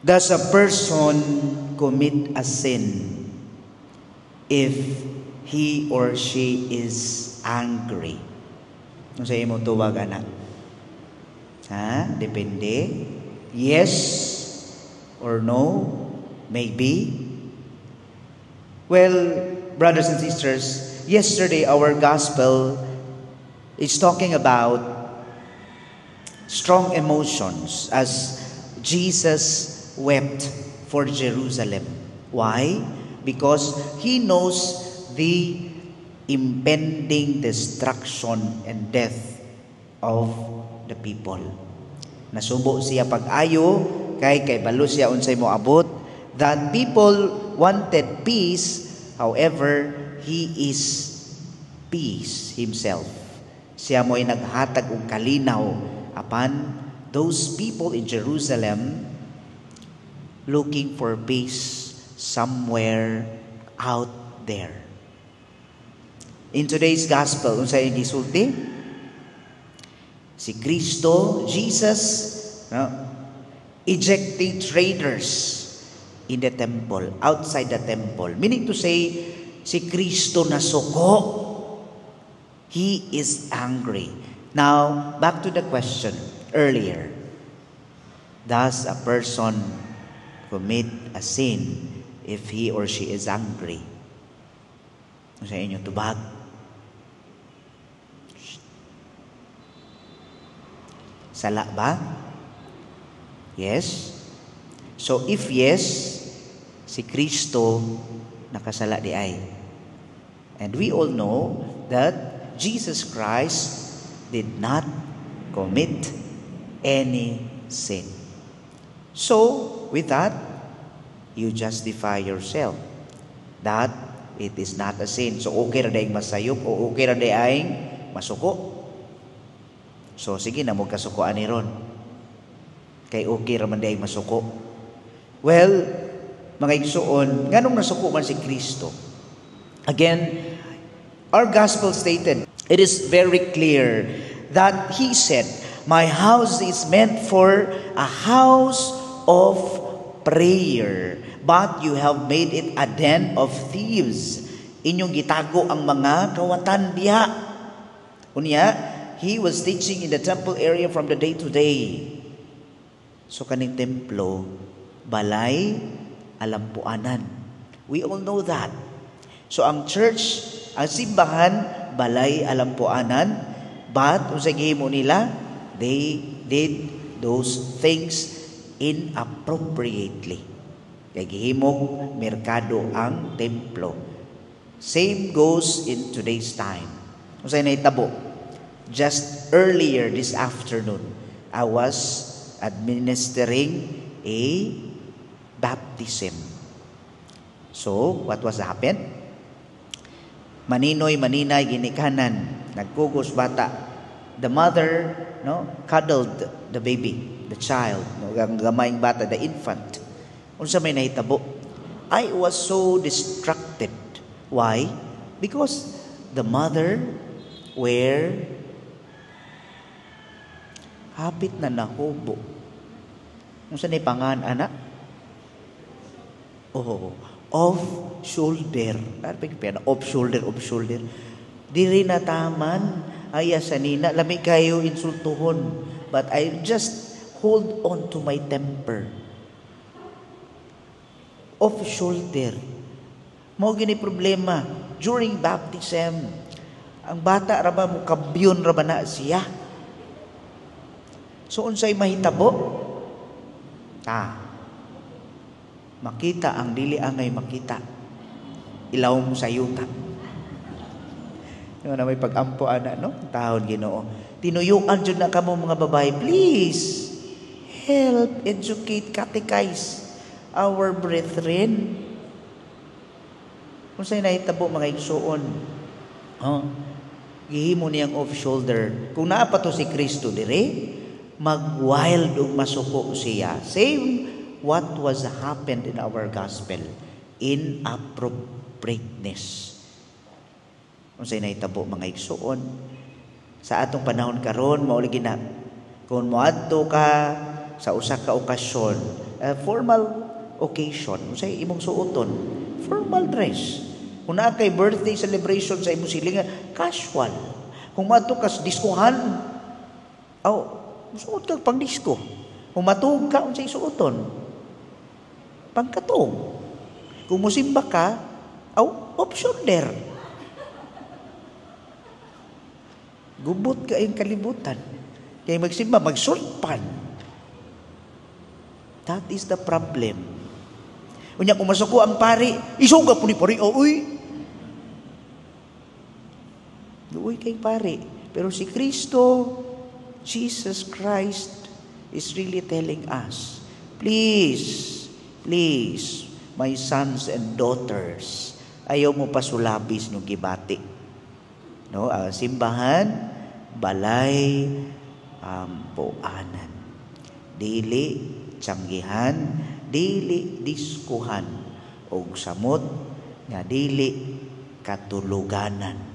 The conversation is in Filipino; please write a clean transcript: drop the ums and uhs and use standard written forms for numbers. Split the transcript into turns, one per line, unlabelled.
Does a person commit a sin if he or she is angry? Kung sa imo tuwag, anak? Depende. Yes or no? Maybe? Well, brothers and sisters, yesterday our gospel is talking about strong emotions as Jesus wept for Jerusalem. Why? Because he knows the impending destruction and death of the people. Nasubo siya pag-ayo kay balo siya unsay moabot that people wanted peace, however he is peace himself. Siya mo'y naghatag og kalinaw upon those people in Jerusalem looking for peace somewhere out there. In today's gospel, unsay gisulti? Si Kristo, Jesus, ejecting traders in the temple, outside the temple. Meaning to say, si Kristo nasuko. He is angry. Now, back to the question earlier. Does a person commit a sin if he or she is angry? Sa inyo tubag. Sala ba? Yes? So if yes, si Kristo nakasala di ay. And we all know that Jesus Christ did not commit any sin. So, with that, you justify yourself that it is not a sin. So, okay ra daing masayop o okay ra daing masuko. So, sige na mo kasukoan ni ron. Kay okay ra man daing masuko. Well, mga igsuon, nganong nasuko man si Kristo? Again, our gospel stated, it is very clear that he said, "My house is meant for a house of prayer, but you have made it a den of thieves." Inyong gitago ang mga kawatan diha. Unya, he was teaching in the temple area from the day to day. So kaning templo, balay, alampuanan. We all know that. So ang church, ang simbahan, balay, alampuanan, but unsay gihimo nila? They did those things inappropriately. Kaya gihimog merkado ang templo. Same goes in today's time. Unsay nahitabo? Just earlier this afternoon, I was administering a baptism. So, what was happened? Maninoy, maninay, ginikanan, nagkugos bata. The mother, cuddled the baby, the child, ang gamayng bata, the infant. Unsa may nahitabo? I was so distracted. Why? Because the mother were hapit na nahubo. Unsa nay pangan anak? Off shoulder. Off shoulder. Diri na taman, aya sa nina, lami kayo insultuhon. But I just hold on to my temper. Off shoulder. Mao gini problema. During baptism, ang bata raba mo kabyon raba na siya. So unsay mahitabo? Makita ang dili angay makita. Ilaw mo sa yuta. Na may pag-ampo ana, Tahon Ginoo. Tinuyuan jud na kamo mga babae, please help educate, catechize our brethren. Kung sa'yo nahitabo mga igsuon, gihimo niyang off shoulder. Kung naapa to si Kristo dire, mag-wild o masuko siya. Same what was happened in our gospel, inappropriateness. Kung sa'yo nahitabo mga igsuon, sa atong panahon karon mauli gina, kung moadto ka sa usa ka okasyon, formal occasion, unsay imong suoton, formal dress. Kung naa kay birthday celebration sa imong silingan, casual. Kung mato kas diskuhan, suot kag pang disco. Kung matug ka, unsay suoton, pangkatog. Kung musimba ka, off shoulder. Gubot ka yung kalibutan. Kaya magsimba, magsulpan. That is the problem. Unya kung masuko ang pari, isuga po ni pari, uy kay pari. Pero si Kristo, Jesus Christ, is really telling us, please, my sons and daughters, ayaw mo pasulabis ng gibati. No, simbahan, balay, puanan. Dili tiyanggihan, dili diskuhan, og samot nga dili katuluganan.